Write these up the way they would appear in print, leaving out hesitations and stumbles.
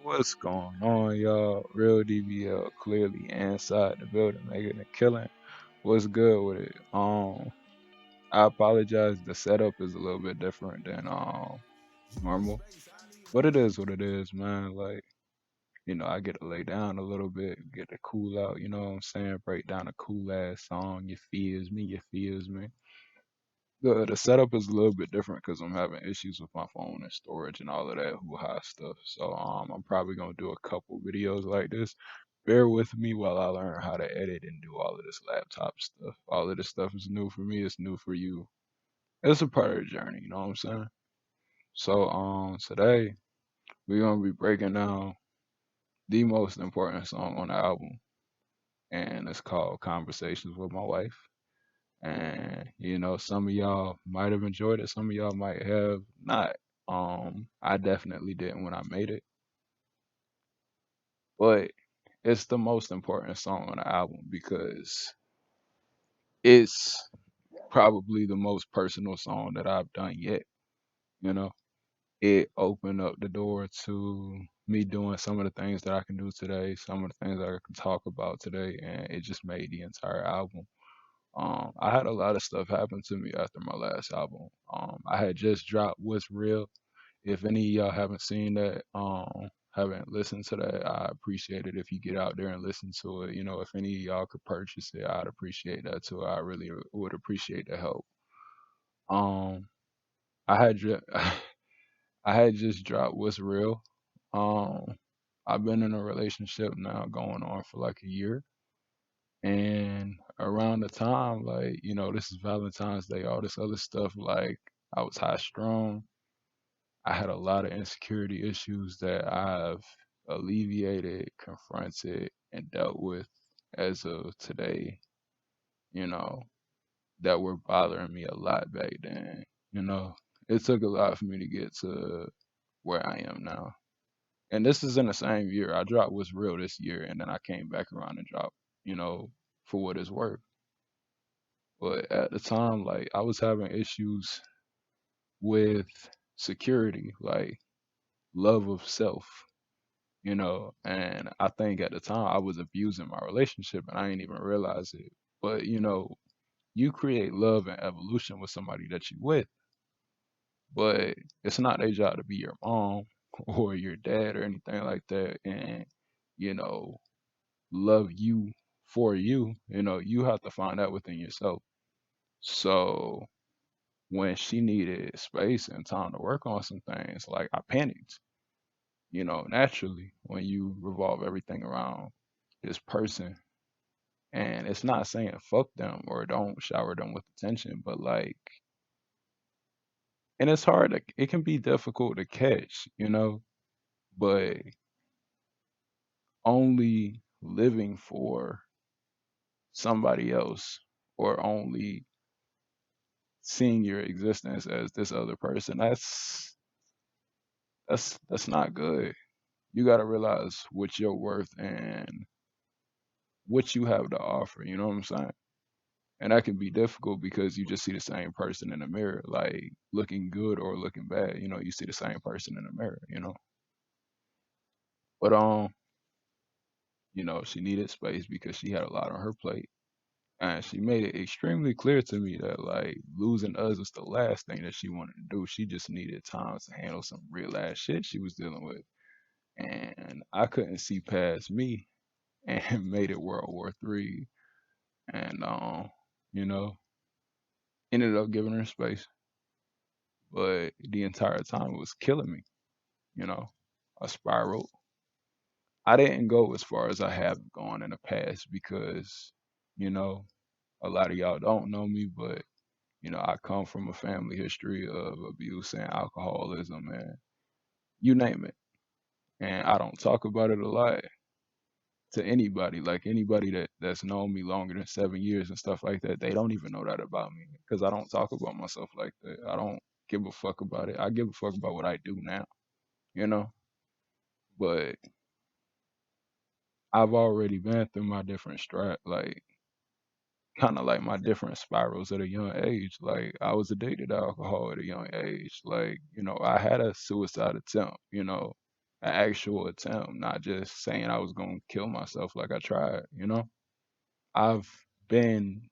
What's going on, y'all? Real DBL clearly inside the building making a killing. What's good with it? I apologize. The setup is a little bit different than normal, but it is what it is, man. Like I get to lay down a little bit, get to cool out. You know what I'm saying? Break down a cool ass song. You feels me? You feels me? The setup is a little bit different because I'm having issues with my phone and storage and all of that hoo-ha stuff. So I'm probably gonna do a couple videos like this. Bear with me while I learn how to edit and do all of this laptop stuff. All of this stuff is new for me. It's new for you. It's a part of the journey. You know what I'm saying? So today we're gonna be breaking down the most important song on the album, and it's called "Conversations with My Wife." And some of y'all might have enjoyed it, some of y'all might have not. I definitely didn't when I made it, but it's the most important song on the album because it's probably the most personal song that I've done yet. You know, it opened up the door to me doing some of the things that I can do today, some of the things that I can talk about today, and it just made the entire album. I had a lot of stuff happen to me after my last album. I had just dropped What's Real. If any of y'all haven't seen that, haven't listened to that, I appreciate it if you get out there and listen to it. If any of y'all could purchase it, I'd appreciate that too. I really would appreciate the help. Um, I had I had just dropped What's Real. Um, I've been in a relationship now going on for like a year. And around the time, like, this is Valentine's Day, all this other stuff, like, I was high strung. I had a lot of insecurity issues that I've alleviated, confronted, and dealt with as of today, you know, that were bothering me a lot back then. You know, it took a lot for me to get to where I am now. And this is in the same year. I dropped What's Real this year, and then I came back around and dropped, for what it's worth. But at the time, like I was having issues with security, like love of self, and I think at the time I was abusing my relationship and I didn't even realize it. But you create love and evolution with somebody that you with, but it's not their job to be your mom or your dad or anything like that and, you know, love you for you. You have to find that within yourself. So when she needed space and time to work on some things, like I panicked, naturally when you revolve everything around this person. And it's not saying fuck them or don't shower them with attention, but like, and it's hard, like, it can be difficult to catch, but only living for somebody else or only seeing your existence as this other person, that's not good. You got to realize what your worth and what you have to offer. You know what I'm saying? And that can be difficult because you just see the same person in the mirror, like looking good or looking bad. You see the same person in the mirror. But she needed space because she had a lot on her plate, and she made it extremely clear to me that like losing us was the last thing that she wanted to do. She just needed time to handle some real ass shit she was dealing with, and I couldn't see past me, and made it World War III. And you know, ended up giving her space, but the entire time it was killing me. You know, I spiraled. I didn't go as far as I have gone in the past because, you know, a lot of y'all don't know me, but I come from a family history of abuse and alcoholism and you name it. And I don't talk about it a lot to anybody. Like anybody that's known me longer than 7 years and stuff like that, they don't even know that about me because I don't talk about myself like that. I don't give a fuck about it. I give a fuck about what I do now, you know. But I've already been through my different strat. Like kind of like my different spirals at a young age. Like I was addicted to alcohol at a young age. Like, I had a suicide attempt, an actual attempt, not just saying I was going to kill myself like I tried. I've been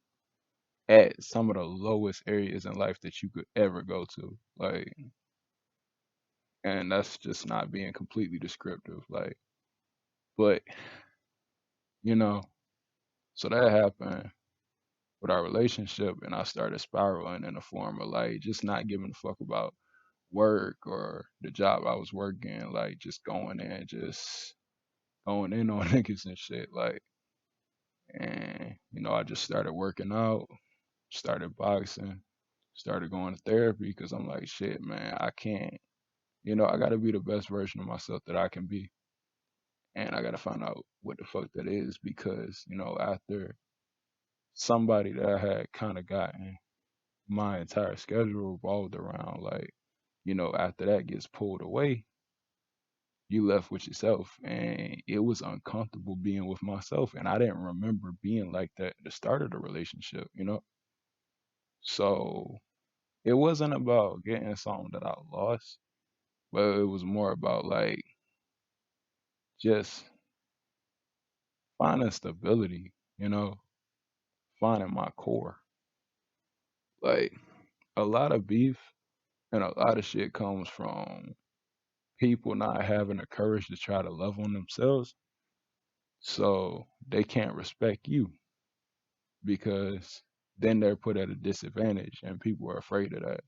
at some of the lowest areas in life that you could ever go to. Like, and that's just not being completely descriptive. Like, but, you know, so that happened with our relationship, and I started spiraling in the form of like just not giving a fuck about work or the job I was working, like just going in on niggas and shit. Like, and I just started working out, started boxing, started going to therapy because I'm like, shit, man, I can't. I got to be the best version of myself that I can be, and I got to find out what the fuck that is because after somebody that I had kind of gotten my entire schedule revolved around, like, after that gets pulled away, you left with yourself. And it was uncomfortable being with myself. And I didn't remember being like that at the start of the relationship. So it wasn't about getting something that I lost, but it was more about like just finding stability, finding my core. Like a lot of beef and a lot of shit comes from people not having the courage to try to love on themselves. So they can't respect you because then they're put at a disadvantage and people are afraid of that.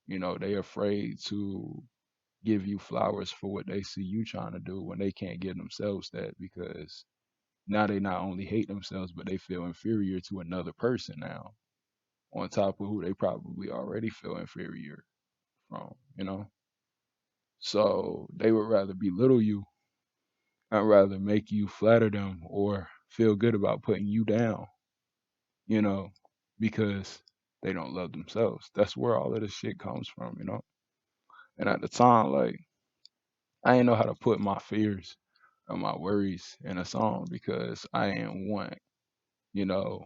They're afraid to give you flowers for what they see you trying to do when they can't give themselves that because now they not only hate themselves, but they feel inferior to another person now, on top of who they probably already feel inferior from. So they would rather belittle you and rather make you flatter them or feel good about putting you down, you know, because they don't love themselves. That's where all of this shit comes from. And at the time, like, I didn't know how to put my fears and my worries in a song because I ain't want, you know,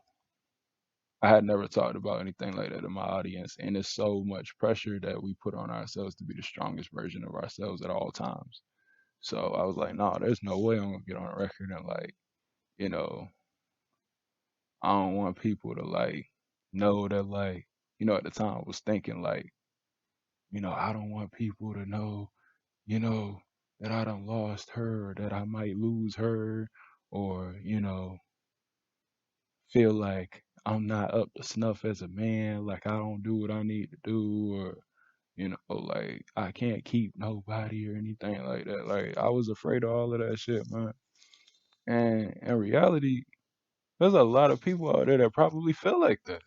I had never talked about anything like that in my audience. And it's so much pressure that we put on ourselves to be the strongest version of ourselves at all times. So I was like, no, there's no way I'm gonna get on a record and like, you know, I don't want people to like know that like, at the time I was thinking like, I don't want people to know, you know, that I done lost her or that I might lose her or, feel like I'm not up to snuff as a man, like I don't do what I need to do or, like I can't keep nobody or anything like that. Like I was afraid of all of that shit, man. And in reality, there's a lot of people out there that probably feel like that.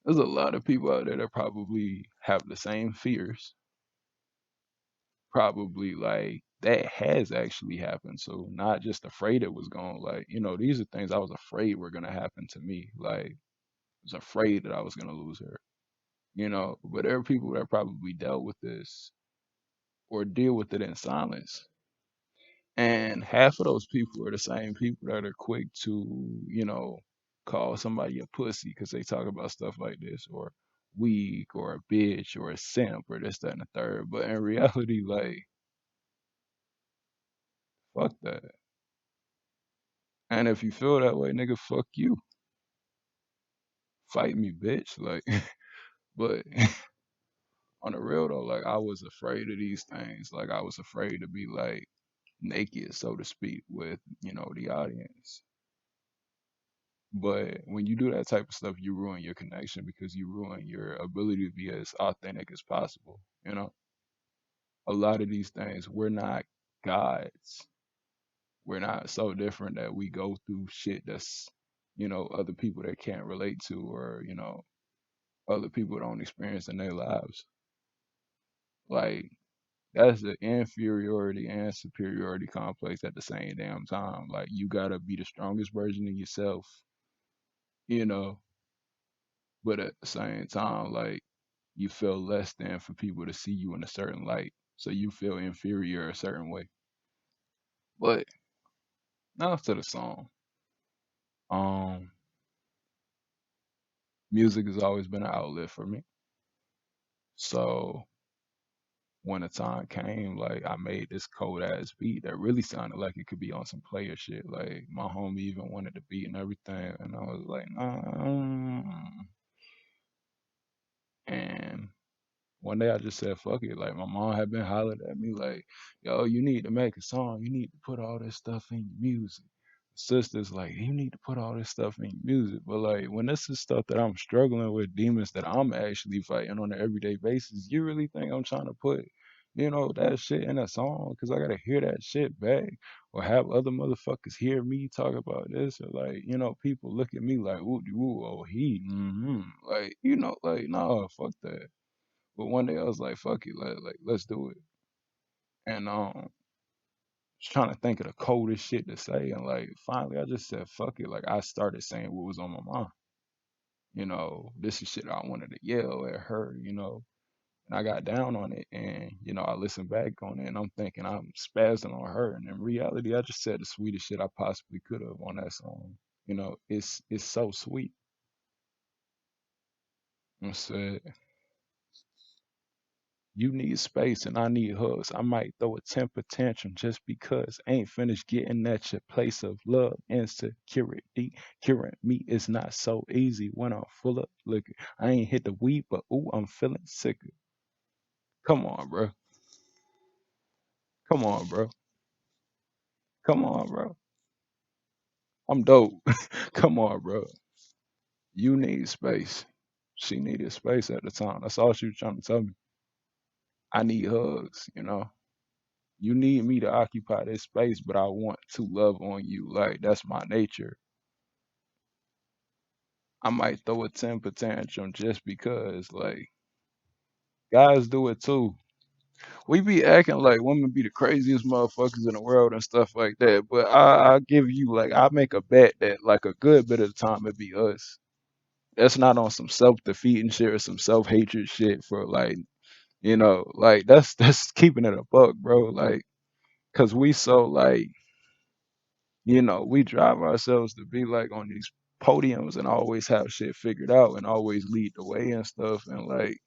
There's a lot of people out there that probably have the same fears. Probably like that has actually happened. So not just afraid it was going like, these are things I was afraid were gonna happen to me. Like I was afraid that I was gonna lose her. But there are people that probably dealt with this or deal with it in silence. And half of those people are the same people that are quick to, call somebody a pussy because they talk about stuff like this, or weak, or a bitch, or a simp, or this, that, and the third. But in reality, like, fuck that. And if you feel that way, nigga, fuck you. Fight me, bitch. Like, but on the real though, like, I was afraid of these things. Like, I was afraid to be like naked, so to speak, with, the audience. But when you do that type of stuff, you ruin your connection because you ruin your ability to be as authentic as possible. A lot of these things, we're not gods. We're not so different that we go through shit that's, other people that can't relate to or, other people don't experience in their lives. Like, that's the inferiority and superiority complex at the same damn time. Like, you gotta be the strongest version of yourself, you know, but at the same time, like, you feel less than for people to see you in a certain light. So you feel inferior a certain way. But now to the song. Um, Music has always been an outlet for me. So when the time came, like I made this cold ass beat that really sounded like it could be on some player shit. Like my homie even wanted the beat and everything, and I was like, nah. And one day I just said, fuck it. Like my mom had been hollering at me like, yo, you need to make a song. You need to put all this stuff in your music. Sisters like, you need to put all this stuff in your music. But like when this is stuff that I'm struggling with, demons that I'm actually fighting on an everyday basis, you really think I'm trying to put, that shit in a song? Cause I gotta hear that shit back. Or have other motherfuckers hear me talk about this, or like, people look at me like, woo, woo, oh, like, like, nah, fuck that. But one day I was like, fuck it, let's do it. And just trying to think of the coldest shit to say, and like finally I just said, fuck it. Like I started saying what was on my mind. This is shit I wanted to yell at her, and I got down on it, and I listened back on it, and I'm thinking I'm spazzing on her, and in reality I just said the sweetest shit I possibly could have on that song. It's so sweet. I said, you need space and I need hugs. I might throw a temper tantrum just because I ain't finished getting at your place of love and security. Curing me is not so easy when I'm full of liquor. I ain't hit the weed, but ooh, I'm feeling sicker. Come on, bro. Come on, bro. Come on, bro. I'm dope. Come on, bro. You need space. She needed space at the time. That's all she was trying to tell me. I need hugs. You need me to occupy this space, but I want to love on you. Like that's my nature. I might throw a temper tantrum just because, like, guys do it too. We be acting like women be the craziest motherfuckers in the world and stuff like that. But I give you like I make a bet that like a good bit of the time it be us. That's not on some self defeating shit or some self hatred shit for like like that's keeping it a buck, bro. Like, cause we so like we drive ourselves to be like on these podiums and always have shit figured out and always lead the way and stuff. And like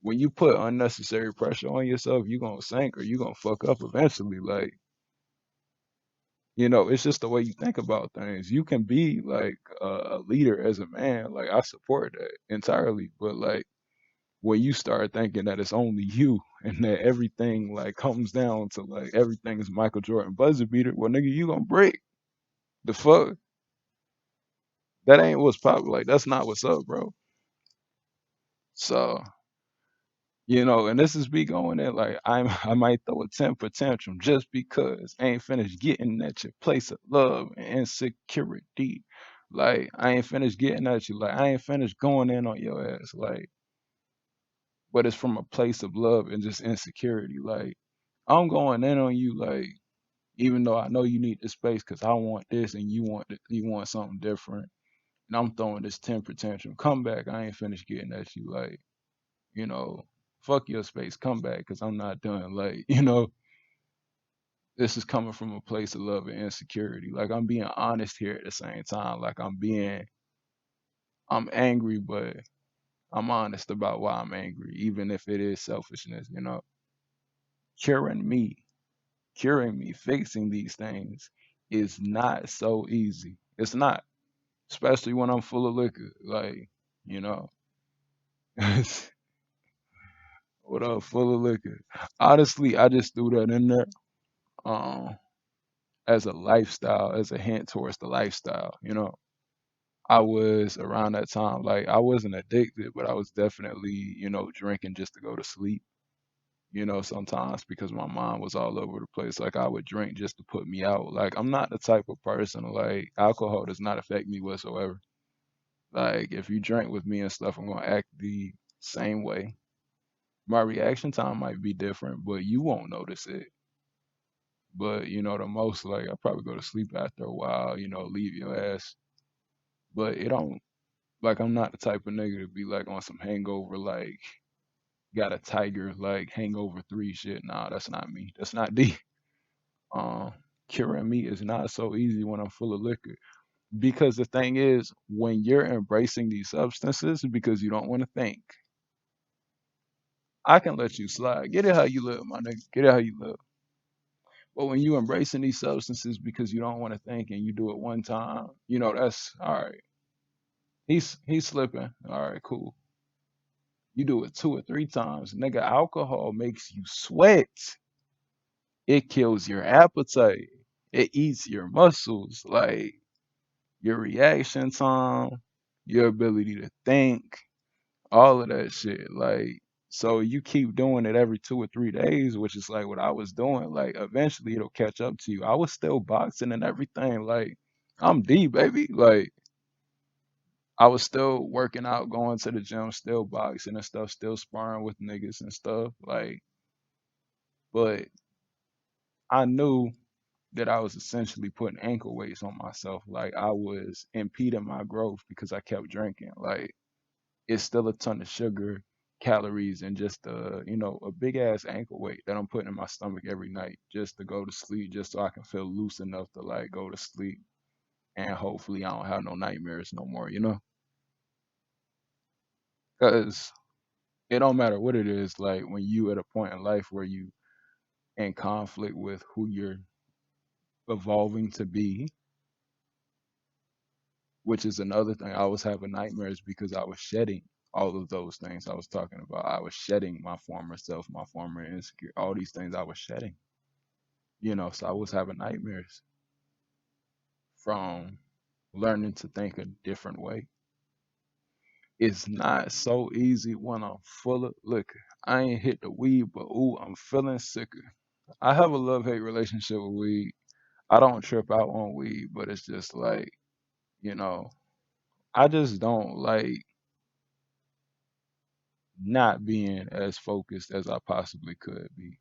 when you put unnecessary pressure on yourself, you gonna sink or you gonna fuck up eventually. Like, it's just the way you think about things. You can be like a leader as a man. Like I support that entirely. But like when you start thinking that it's only you and that everything like comes down to like everything is Michael Jordan buzzer beater, well nigga, you gonna break. The fuck? That ain't what's popular. Like that's not what's up, bro. So, and this is me going in like I might throw a temper tantrum just because I ain't finished getting at your place of love and insecurity. Like I ain't finished getting at you. Like I ain't finished going in on your ass. Like, but it's from a place of love and just insecurity. Like I'm going in on you. Like even though I know you need this space because I want this and you want something different. And I'm throwing this temper tantrum. Come back. I ain't finished getting at you. Like you know, fuck your space, come back, because I'm not done. Like, this is coming from a place of love and insecurity. Like, I'm being honest here at the same time. Like, I'm angry, but I'm honest about why I'm angry, even if it is selfishness. Curing me, curing me, fixing these things is not so easy. It's not, especially when I'm full of liquor. Like, you know, what up, full of liquor. Honestly, I just threw that in there. Um, as a lifestyle, as a hint towards the lifestyle. I was around that time, like I wasn't addicted, but I was definitely, drinking just to go to sleep. Sometimes because my mind was all over the place. Like I would drink just to put me out. Like I'm not the type of person like alcohol does not affect me whatsoever. Like if you drink with me and stuff, I'm gonna act the same way. My reaction time might be different, but you won't notice it. But the most like I probably go to sleep after a while, leave your ass. But it don't like I'm not the type of nigga to be like on some hangover like got a tiger like hangover 3 shit. Nah, that's not me. That's not D. Um Curing me is not so easy when I'm full of liquor. Because the thing is, when you're embracing these substances because you don't want to think, I can let you slide. Get it how you live, my nigga. Get it how you live. But when you embracing these substances because you don't want to think and you do it one time, that's all right. He's slipping. All right, cool. You do it two or three times, nigga. Alcohol makes you sweat. It kills your appetite. It eats your muscles, like your reaction time, your ability to think, all of that shit. Like, so you keep doing it every 2 or 3 days, which is like what I was doing. Like, eventually it'll catch up to you. I was still boxing and everything. Like, I'm D, baby. Like, I was still working out, going to the gym, still boxing and stuff, still sparring with niggas and stuff. Like, but I knew that I was essentially putting ankle weights on myself. Like, I was impeding my growth because I kept drinking. Like, it's still a ton of sugar, calories, and just a big ass ankle weight that I'm putting in my stomach every night just to go to sleep, just so I can feel loose enough to like go to sleep and hopefully I don't have no nightmares no more. Because it don't matter what it is, like when you at a point in life where you in conflict with who you're evolving to be, which is another thing. I was having nightmares because I was shedding all of those things I was talking about. I was shedding my former self, my former insecure, all these things I was shedding. So I was having nightmares from learning to think a different way. It's not so easy when I'm full of liquor. I ain't hit the weed, but ooh, I'm feeling sicker. I have a love hate relationship with weed. I don't trip out on weed, but it's just like, you know, I just don't like not being as focused as I possibly could be.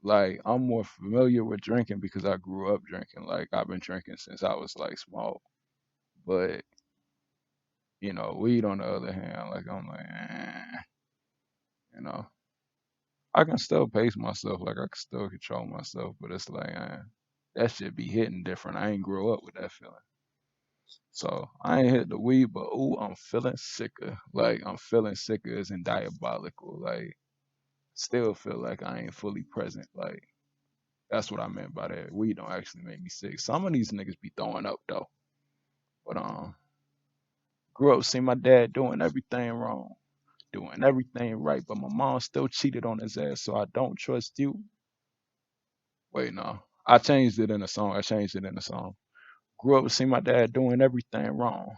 Like, I'm more familiar with drinking because I grew up drinking. Like, I've been drinking since I was like small. But, weed on the other hand, like, I'm like, you know, I can still pace myself. Like, I can still control myself. But it's like, that shit be hitting different. I ain't grow up with that feeling. So I ain't hit the weed, but ooh, I'm feeling sicker. Like, I'm feeling sicker as in diabolical. Like, still feel like I ain't fully present. Like, that's what I meant by that. Weed don't actually make me sick. Some of these niggas be throwing up though. But grew up seeing my dad doing everything wrong, doing everything right, but my mom still cheated on his ass. So I don't trust you. Wait, no, I changed it in a song. I changed it in a song. Grew up seeing my dad doing everything wrong,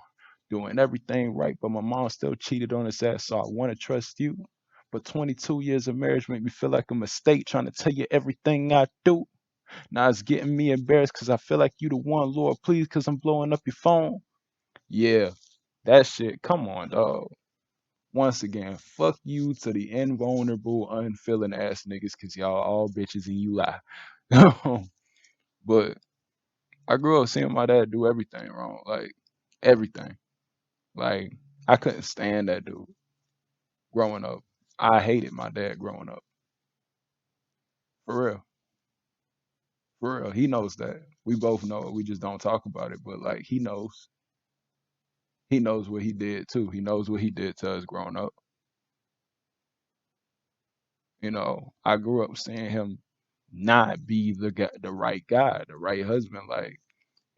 doing everything right, but my mom still cheated on his ass. So I want to trust you. But 22 years of marriage make me feel like a mistake trying to tell you everything I do. Now it's getting me embarrassed because I feel like you the one, Lord, please, because I'm blowing up your phone. Yeah, that shit. Come on, dog. Once again, fuck you to the invulnerable, unfeeling ass niggas, because y'all all bitches and you lie. But I grew up seeing my dad do everything wrong. Like, everything. Like, I couldn't stand that dude growing up. I hated my dad growing up. For real. For real. He knows that. We both know it. We just don't talk about it. But, like, he knows. He knows what he did too. He knows what he did to us growing up. I grew up seeing him not be the right guy, the right husband, like,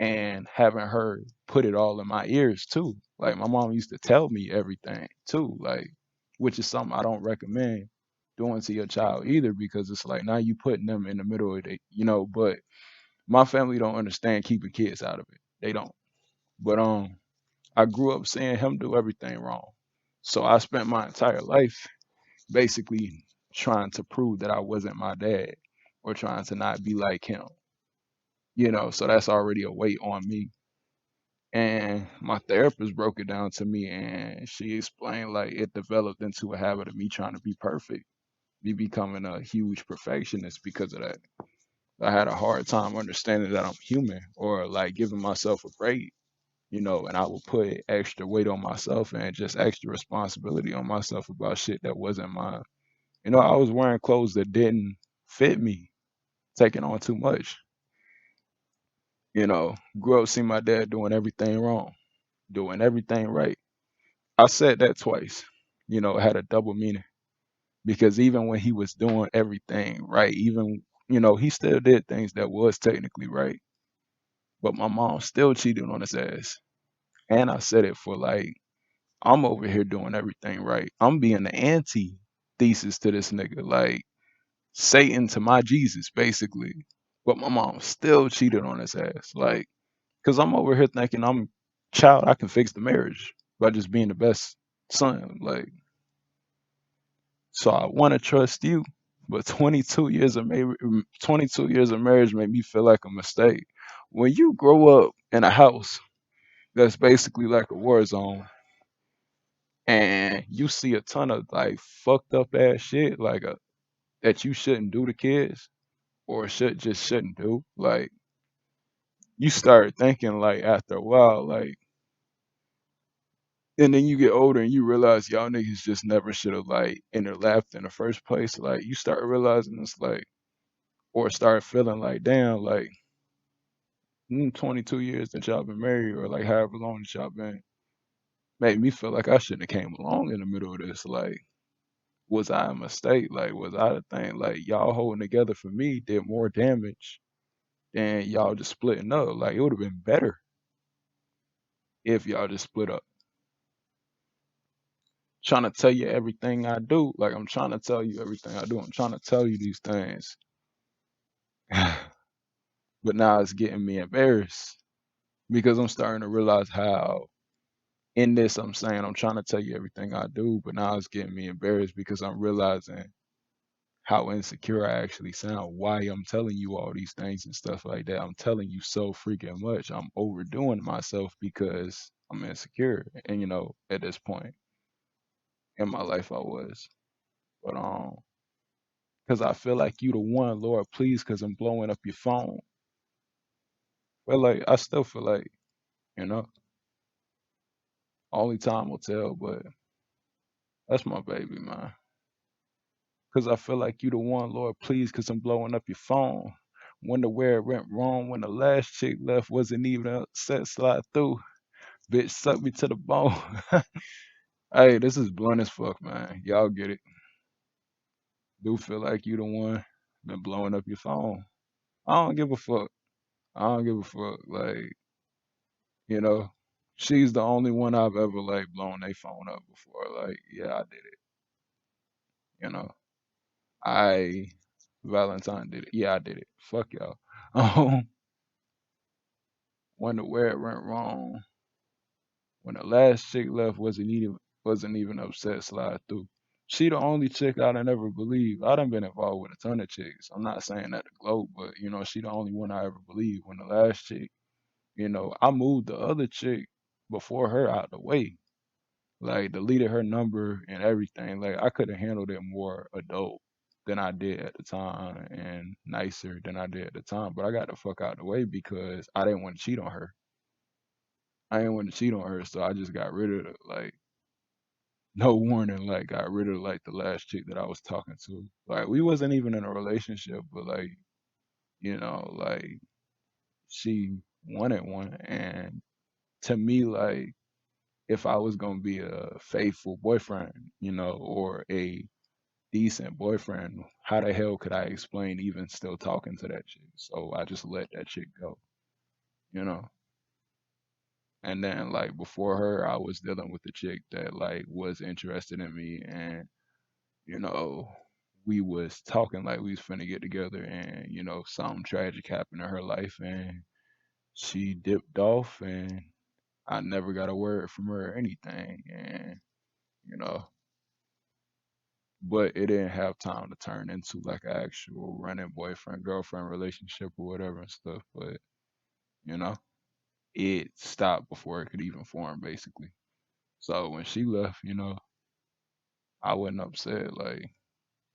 and having her put it all in my ears too. Like, my mom used to tell me everything too, like, which is something I don't recommend doing to your child either, because it's like now you putting them in the middle of it. But my family don't understand keeping kids out of it. They don't. But I grew up seeing him do everything wrong. So I spent my entire life basically trying to prove that I wasn't my dad or trying to not be like him. So that's already a weight on me. And my therapist broke it down to me and she explained like it developed into a habit of me trying to be perfect, me becoming a huge perfectionist because of that. I had a hard time understanding that I'm human or like giving myself a break, and I would put extra weight on myself and just extra responsibility on myself about shit that wasn't mine. I was wearing clothes that didn't fit me, taking on too much. Grew up seeing my dad doing everything wrong, doing everything right. I said that twice. It had a double meaning because even when he was doing everything right, even he still did things that was technically right, but my mom still cheated on his ass. And I said it for like I'm over here doing everything right. I'm being the antithesis to this nigga, like Satan to my Jesus, basically. But my mom still cheated on his ass, like, cause I'm over here thinking I'm child, I can fix the marriage by just being the best son, like. So I want to trust you, but 22 years of marriage made me feel like a mistake. When you grow up in a house that's basically like a war zone, and you see a ton of like fucked up ass shit, like that you shouldn't do to kids or shouldn't do, like you start thinking like after a while, like, and then you get older and you realize y'all niggas just never should have like interlapped in the first place. Like you start realizing it's like, or start feeling like, damn, like 22 years that y'all been married, or like however long that y'all been, made me feel like I shouldn't have came along in the middle of this. Like, was I a mistake? Like, was I the thing? Like, y'all holding together for me did more damage than y'all just splitting up. Like, it would have been better if y'all just split up. Trying to tell you everything I do. Like, I'm trying to tell you everything I do. I'm trying to tell you these things. But now it's getting me embarrassed because I'm starting to realize how in this I'm saying I'm trying to tell you everything I do, but now it's getting me embarrassed because I'm realizing how insecure I actually sound, why I'm telling you all these things and stuff like that. I'm telling you so freaking much. I'm overdoing myself because I'm insecure. And at this point in my life I was. But because I feel like you the one, Lord, please, because I'm blowing up your phone. But like I still feel like, you know, only time will tell, but that's my baby, man. Because I feel like you the one, Lord, please, because I'm blowing up your phone. Wonder where it went wrong when the last chick left wasn't even a set slide through. Bitch, suck me to the bone. Hey, this is blunt as fuck, man. Y'all get it. Do feel like you the one been blowing up your phone. I don't give a fuck. I don't give a fuck. Like, you know, she's the only one I've ever like blown a phone up before. Like, yeah, I did it. You know, I Valentine did it. Yeah, I did it. Fuck y'all. Um, Wonder where it went wrong. When the last chick left, wasn't even upset slide through. She the only chick I done ever believe. I done been involved with a ton of chicks. I'm not saying that to gloat, but she the only one I ever believed. When the last chick, I moved the other chick before her out the way. Like deleted her number and everything. Like I could have handled it more adult than I did at the time and nicer than I did at the time. But I got the fuck out the way because I didn't want to cheat on her. I didn't want to cheat on her, so I just got rid of it. Like no warning, like got rid of like the last chick that I was talking to. Like we wasn't even in a relationship, but like, like she wanted one. And to me, like if I was gonna be a faithful boyfriend, or a decent boyfriend, how the hell could I explain even still talking to that chick? So I just let that chick go, you know. And then like before her, I was dealing with a chick that like was interested in me, and you know, we was talking like we was finna get together, and something tragic happened in her life, and she dipped off, and I never got a word from her or anything, and you know, but it didn't have time to turn into like an actual running boyfriend girlfriend relationship or whatever and stuff, but you know, it stopped before it could even form, basically. So when she left, I wasn't upset. Like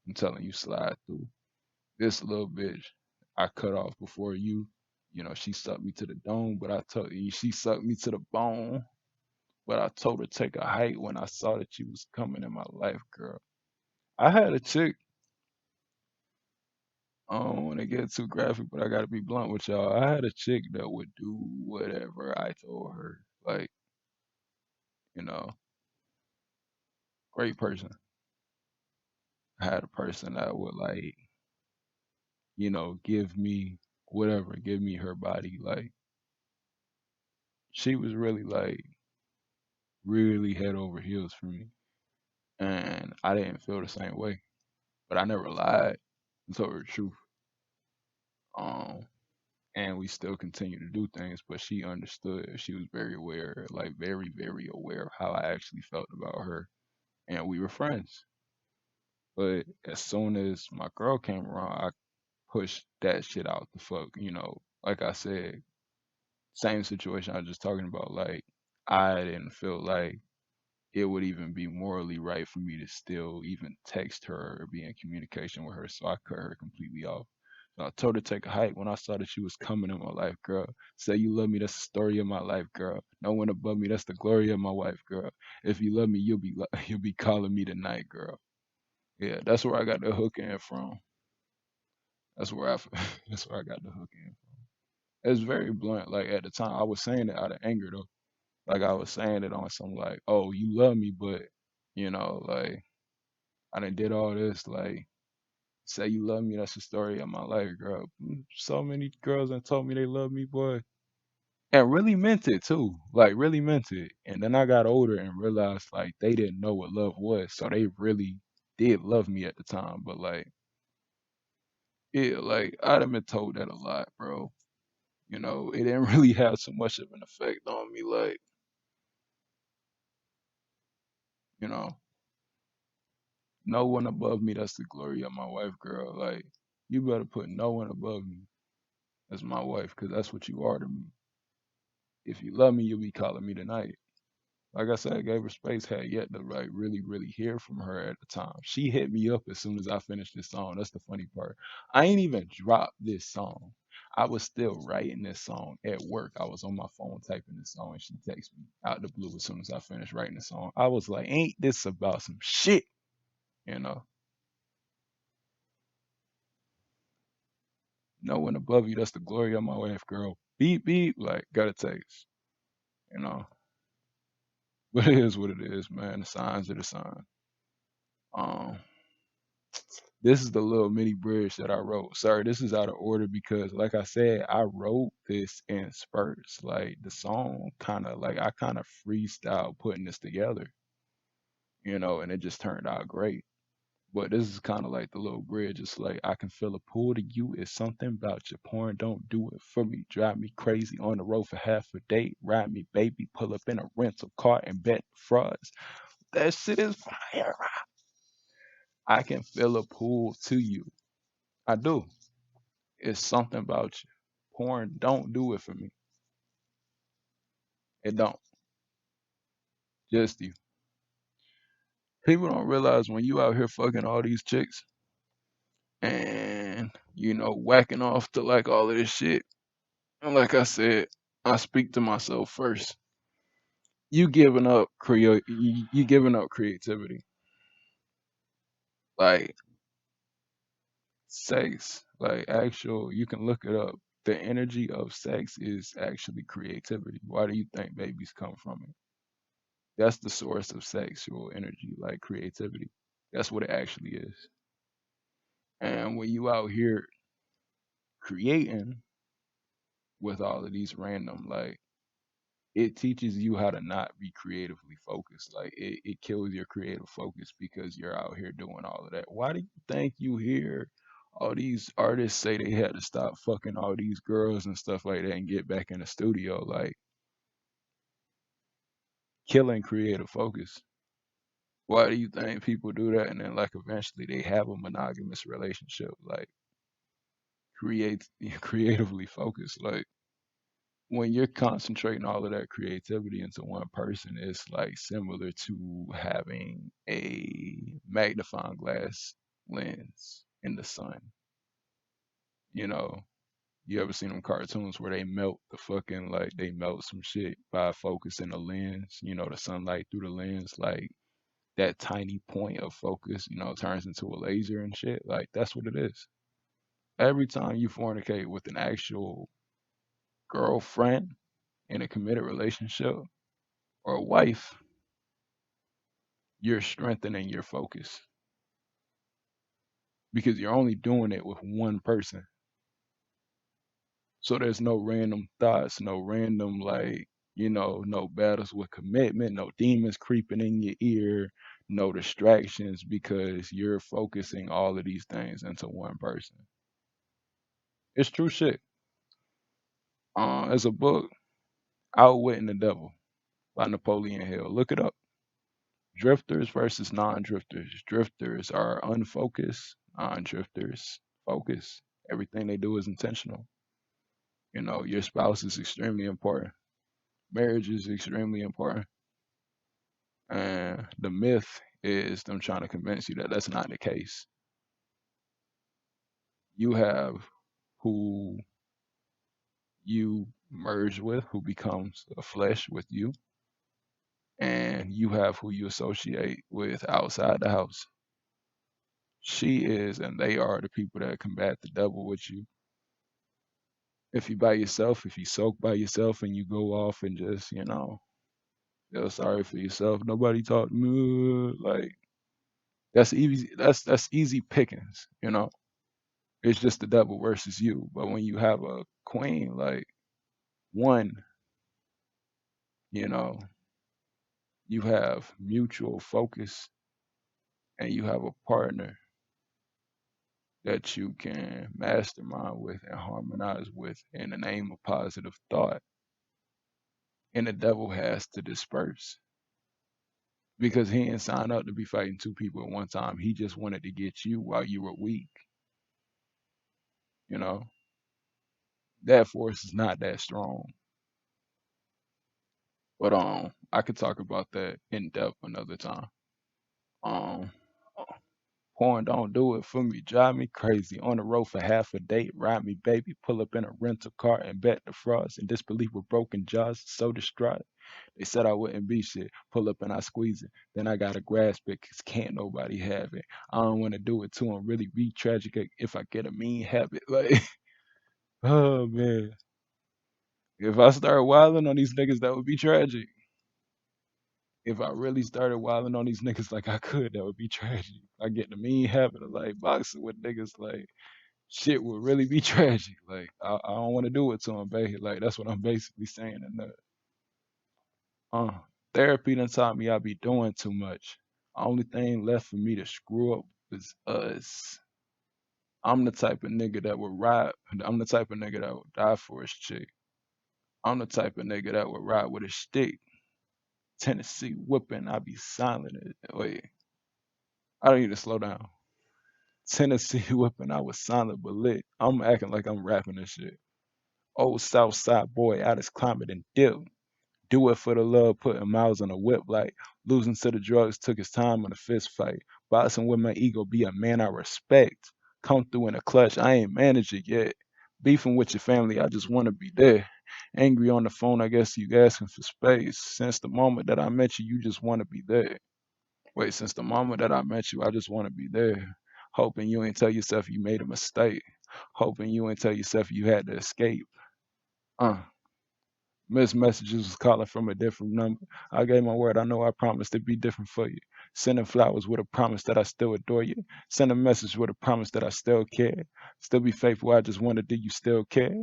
I'm telling you, slide through. This little bitch I cut off before you. She sucked me to the dome, but I told you she sucked me to the bone. But I told her take a hike when I saw that you was coming in my life, girl. I had a chick. I don't want to get too graphic, but I gotta be blunt with y'all. I had a chick that would do whatever I told her. Like, you know, great person. I had a person that would like, give me whatever, give me her body. Like, she was really like really head over heels for me. And I didn't feel the same way. But I never lied and told her the truth. Um, and we still continue to do things, but she understood. She was very aware, like very, very aware of how I actually felt about her. And we were friends. But as soon as my girl came around, I pushed that shit out the fuck. Like I said, same situation I was just talking about. Like, I didn't feel like it would even be morally right for me to still even text her or be in communication with her. So I cut her completely off. So I told her to take a hike when I saw that she was coming in my life, girl. Say you love me, that's the story of my life, girl. No one above me, that's the glory of my wife, girl. If you love me, you'll be calling me tonight, girl. Yeah, that's where I got the hook in from. That's where I that's where I got the hook in. It's very blunt. Like at the time, I was saying it out of anger though. Like I was saying it on some like, oh, you love me, but like I done did all this. Like, say you love me, that's the story of my life, girl. So many girls done told me they love me, boy. And really meant it too. Like really meant it. And then I got older and realized like they didn't know what love was. So they really did love me at the time. But like, yeah, like I'd have been told that a lot, bro. It didn't really have so much of an effect on me. Like, you know, no one above me. That's the glory of my wife, girl. Like, you better put no one above me as my wife, because that's what you are to me. If you love me, you'll be calling me tonight. Like I said, I gave her space, had yet to like really, really hear from her at the time. She hit me up as soon as I finished this song. That's the funny part. I ain't even dropped this song. I was still writing this song at work. I was on my phone typing this song and she texted me out the blue as soon as I finished writing the song. I was like, ain't this about some shit? You know, no one above you. That's the glory of my wife, girl. Beep, beep. Like, got a text, you know. But it is what it is, man. The signs are the sign. Um, this is the little mini bridge that I wrote. Sorry, this is out of order because, like I said, I wrote this in spurts. Like the song, I kind of freestyle putting this together, and it just turned out great. But this is kind of like the little bridge. It's like I can feel a pull to you. It's something about your porn. Don't do it for me. Drive me crazy on the road for half a day. Ride me, baby. Pull up in a rental car and bet frauds. That shit is fire. I can feel a pull to you. I do. It's something about you. Porn don't do it for me. It don't. Just you. People don't realize when you out here fucking all these chicks and whacking off to like all of this shit. And like I said, I speak to myself first. You giving up creativity. Like sex, like actual you can look it up. The energy of sex is actually creativity. Why do you think babies come from it? That's the source of sexual energy, like creativity. That's what it actually is. And when you out here creating with all of these random, like, it teaches you how to not be creatively focused. Like, it kills your creative focus because you're out here doing all of that. Why do you think you hear all these artists say they had to stop fucking all these girls and stuff like that and get back in the studio? Like, killing creative focus. Why do you think people do that and then like eventually they have a monogamous relationship? Like, create creatively focused. Like when you're concentrating all of that creativity into one person, it's like similar to having a magnifying glass lens in the sun. You know, you ever seen them cartoons where they melt the fucking like they melt some shit by focusing the lens, the sunlight through the lens, like that tiny point of focus, turns into a laser and shit. Like that's what it is. Every time you fornicate with an actual girlfriend in a committed relationship or a wife, you're strengthening your focus because you're only doing it with one person. So there's no random thoughts, no random no battles with commitment, no demons creeping in your ear, no distractions because you're focusing all of these things into one person. It's true shit. It's a book, Outwitting the Devil by Napoleon Hill. Look it up. Drifters versus non-drifters. Drifters are unfocused. Non-drifters focus. Everything they do is intentional. Your spouse is extremely important. Marriage is extremely important. And the myth is them trying to convince you that that's not the case. You have who you merge with, who becomes a flesh with you, and you have who you associate with outside the house. She is and they are the people that combat the devil with you. If you by yourself, if you soak by yourself and you go off and just, feel sorry for yourself, nobody talk to me, like that's easy. That's easy pickings. It's just the devil versus you. But when you have a queen, like one, you know, you have mutual focus and you have a partner that you can mastermind with and harmonize with in the name of positive thought. And the devil has to disperse because he didn't sign up to be fighting two people at one time. He just wanted to get you while you were weak. You know, that force is not that strong. But I could talk about that in depth another time. Um, Porn don't do it for me, drive me crazy. On the road for half a day, ride me, baby. Pull up in a rental car and bet the frauds and disbelief with broken jaws, so distraught. They said I wouldn't be shit. Pull up and I squeeze it. Then I gotta grasp it, 'cause can't nobody have it. I don't wanna do it to 'em, really be tragic if I get a mean habit. Like, oh man. If I start wilding on these niggas, that would be tragic. If I really started wilding on these niggas like I could, that would be tragic. I get the mean habit of like boxing with niggas, like shit would really be tragic. Like I don't want to do it to him, baby. Like that's what I'm basically saying. And uh, therapy done taught me I be doing too much. Only thing left for me to screw up is us. I'm the type of nigga that would ride. I'm the type of nigga that would die for his chick. I'm the type of nigga that would ride with a stick. Tennessee whipping, I be silent. Wait, I don't need to slow down. Tennessee whipping, I was silent but lit. I'm acting like I'm rapping this shit. Old South Side boy, I just climb it and dip. Do it for the love, putting miles on a whip like losing to the drugs took his time in a fist fight. Boxing with my ego, be a man I respect. Come through in a clutch, I ain't managed it yet. Beefing with your family, I just want to be there. Angry on the phone, I guess you asking for space. Since the moment that I met you, you just want to be there. Wait, since the moment that I met you, I just want to be there. Hoping you ain't tell yourself you made a mistake. Hoping you ain't tell yourself you had to escape. Uh, Missed messages was calling from a different number. I gave my word. I know I promised to be different for you. Sending flowers with a promise that I still adore you. Send a message with a promise that I still care. Still be faithful. I just wonder, do you still care?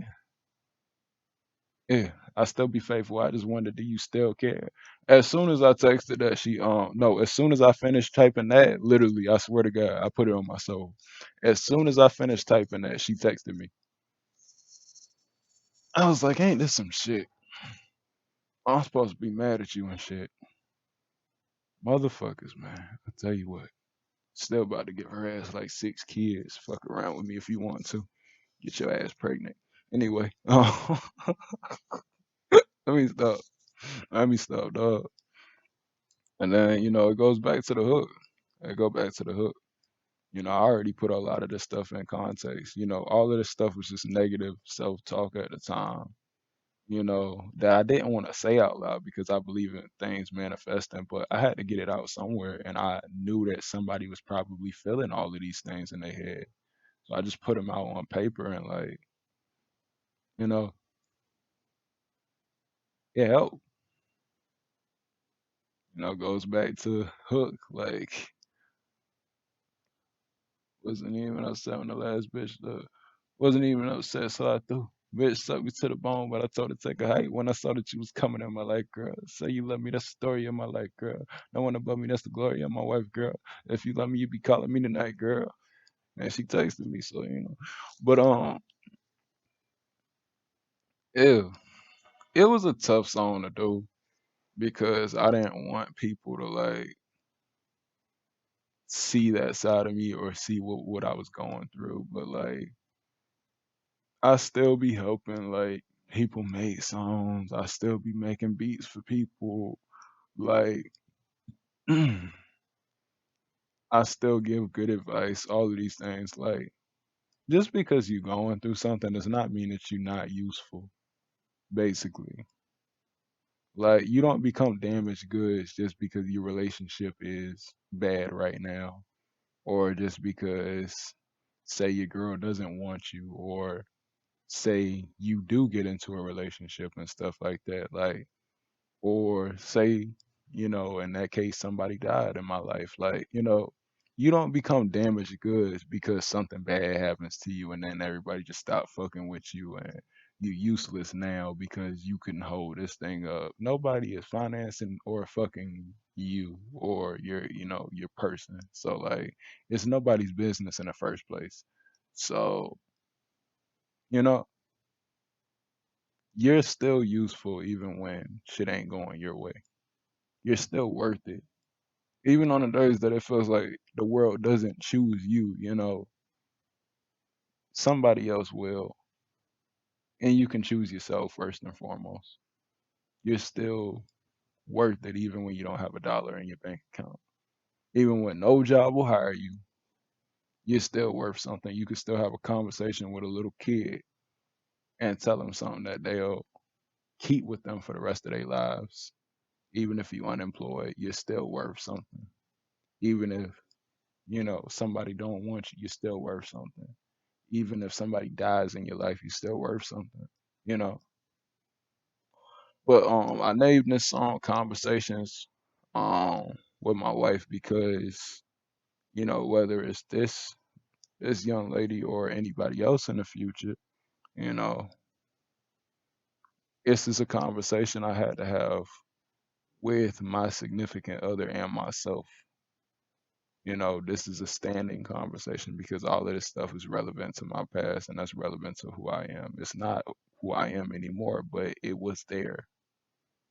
Yeah, I still be faithful. I just wonder, do you still care? As soon as I texted that, she no. As soon as I finished typing that, literally, I swear to God, I put it on my soul. As soon as I finished typing that, she texted me. I was like, ain't this some shit? I'm supposed to be mad at you and shit. Motherfuckers, man. I tell you what. Still about to give her ass like 6 kids. Fuck around with me if you want to. Get your ass pregnant. Anyway, let me stop. Let me stop, dog. And then, it goes back to the hook. It go back to the hook. I already put a lot of this stuff in context. All of this stuff was just negative self-talk at the time. That I didn't want to say out loud because I believe in things manifesting, but I had to get it out somewhere. And I knew that somebody was probably feeling all of these things in their head. So I just put them out on paper and you know, it helped. Goes back to Hook. Wasn't even upset when the last bitch wasn't even upset, so I threw. Bitch sucked me to the bone, but I told her to take a hike when I saw that you was coming in my life, girl. Say you love me, that's the story of my life, girl. No one above me, that's the glory of my wife, girl. If you love me, you be calling me tonight, girl. And she texted me, so But yeah, it was a tough song to do because I didn't want people to see that side of me or see what I was going through. But I still be helping people make songs. I still be making beats for people. Like I still give good advice, all of these things. Just because you're going through something does not mean that you're not useful, basically. You don't become damaged goods just because your relationship is bad right now, or just because, say, your girl doesn't want you, or say you do get into a relationship and stuff like that. Or say, in that case, somebody died in my life. You don't become damaged goods because something bad happens to you and then everybody just stop fucking with you and you useless now because you couldn't hold this thing up. Nobody is financing or fucking you or your person. So it's nobody's business in the first place. So, you know, you're still useful even when shit ain't going your way. You're still worth it. Even on the days that it feels like the world doesn't choose you, somebody else will. And you can choose yourself first and foremost. You're still worth it even when you don't have a dollar in your bank account. Even when no job will hire you, you're still worth something. You can still have a conversation with a little kid and tell them something that they'll keep with them for the rest of their lives. Even if you're unemployed, you're still worth something. Even if, somebody don't want you, you're still worth something. Even if somebody dies in your life, you're still worth something, you know. But I named this song Conversations with my wife because, whether it's this young lady or anybody else in the future, you know, this is a conversation I had to have with my significant other and myself. This is a standing conversation because all of this stuff is relevant to my past and that's relevant to who I am. It's not who I am anymore, but it was there,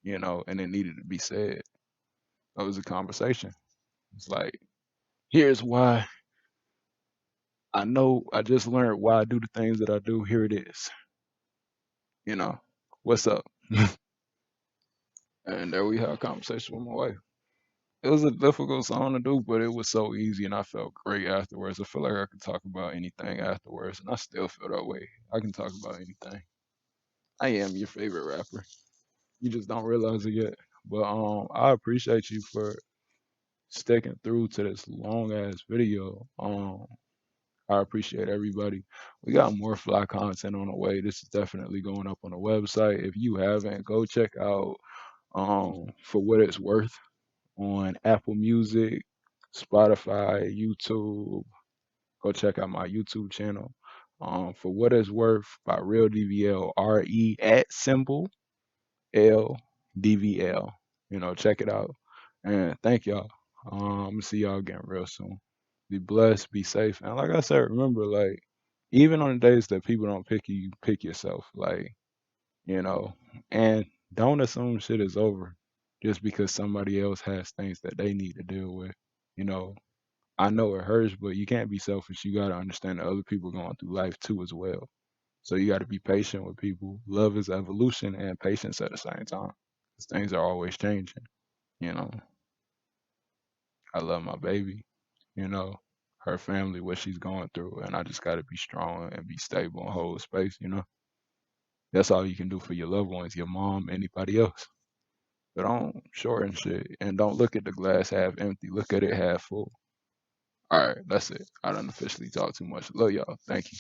and it needed to be said. It was a conversation. It's here's why I know I just learned why I do the things that I do. Here it is. You know, what's up? And there we have a conversation with my wife. It was a difficult song to do, but it was so easy and I felt great afterwards. I feel like I could talk about anything afterwards, and I still feel that way. I can talk about anything. I am your favorite rapper. You just don't realize it yet. But I appreciate you for sticking through to this long ass video. I appreciate everybody. We got more fly content on the way. This is definitely going up on the website. If you haven't, go check out For What It's Worth on Apple Music, Spotify, YouTube. Go check out my YouTube channel. For What It's Worth by Real DVL, RE at symbol LDVL. Check it out. And thank y'all. I'm gonna see y'all again real soon. Be blessed, be safe. And like I said, remember, even on the days that people don't pick you, you pick yourself. You know, and don't assume shit is over just because somebody else has things that they need to deal with. You know, I know it hurts, but you can't be selfish. You gotta understand that other people going through life too as well. So you gotta be patient with people. Love is evolution and patience at the same time. 'Cause things are always changing. You know, I love my baby. Her family, what she's going through, and I just gotta be strong and be stable and hold space. That's all you can do for your loved ones, your mom, anybody else. But don't shorten shit and don't look at the glass half empty. Look at it half full. All right, that's it. I don't officially talk too much. Love y'all. Thank you.